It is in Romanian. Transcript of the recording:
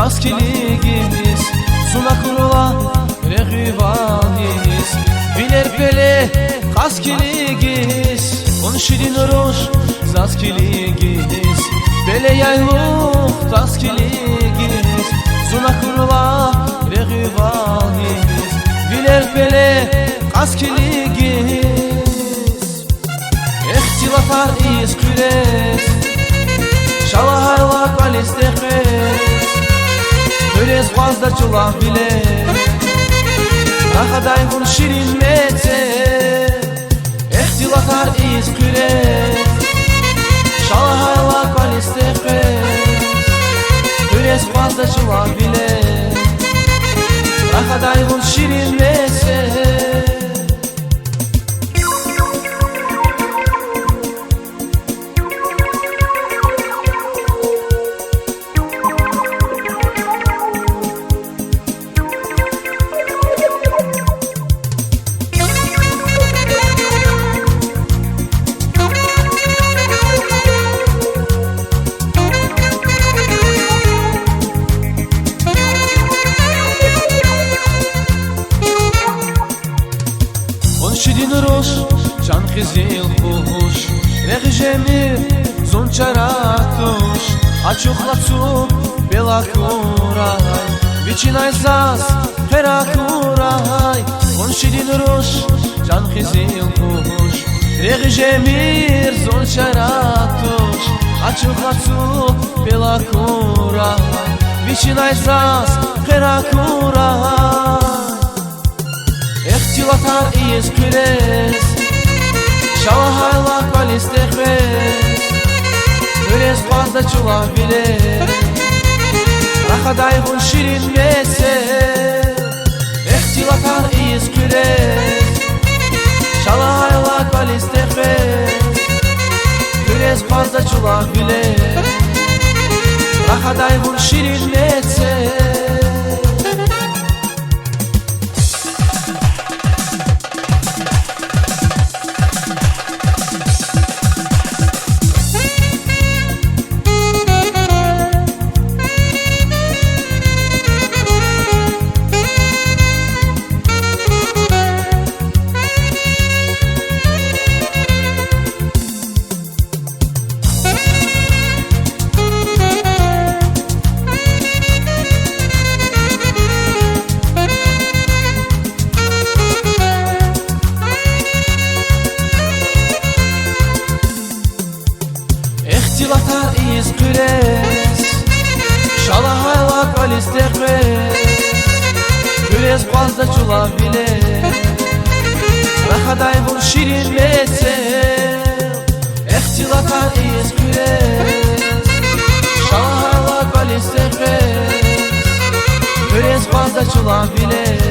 kaskiligimiz Suna kurula rehivaniz Biler pele kaskiligimiz On şirin roş zaskiligimiz Bele yayluk taskiligimiz Suna kurula rehivaniz Biler pele kaskiligimiz Ehtilatar iz küres Şalahayla kalistekes Öylez vazda çulak bile Rahaday bun şirin metse Ehtilatar iz küres Şalahayla kalistekes Öylez vazda çulak bile Rahaday bun şirin metse Şirin roş, can xizil kuş Reh jemir, zon çaratuş Açuklacu, bela kuray Viçinay zaz, pera kuray On şirin roş, can xizil kuş Reh jemir, zon çaratuş Açuklacu, bela kuray Viçinay zaz, pera kuray Ehtilatar iz küres Şalahayla kalistekes Küres fazla çulak bile Rahaday bun şirin mese Ehtilatar iz küres Şalahayla kalistekes Küres fazla çulak bile Rahaday bun şirin mese Ehtilatar iz küres Şalahayla kalistekes Küres fazla çulak bile Rahaday bun şirin metse Ehtilatar iz küres Şalahayla kalistekes Küres fazla çulak bile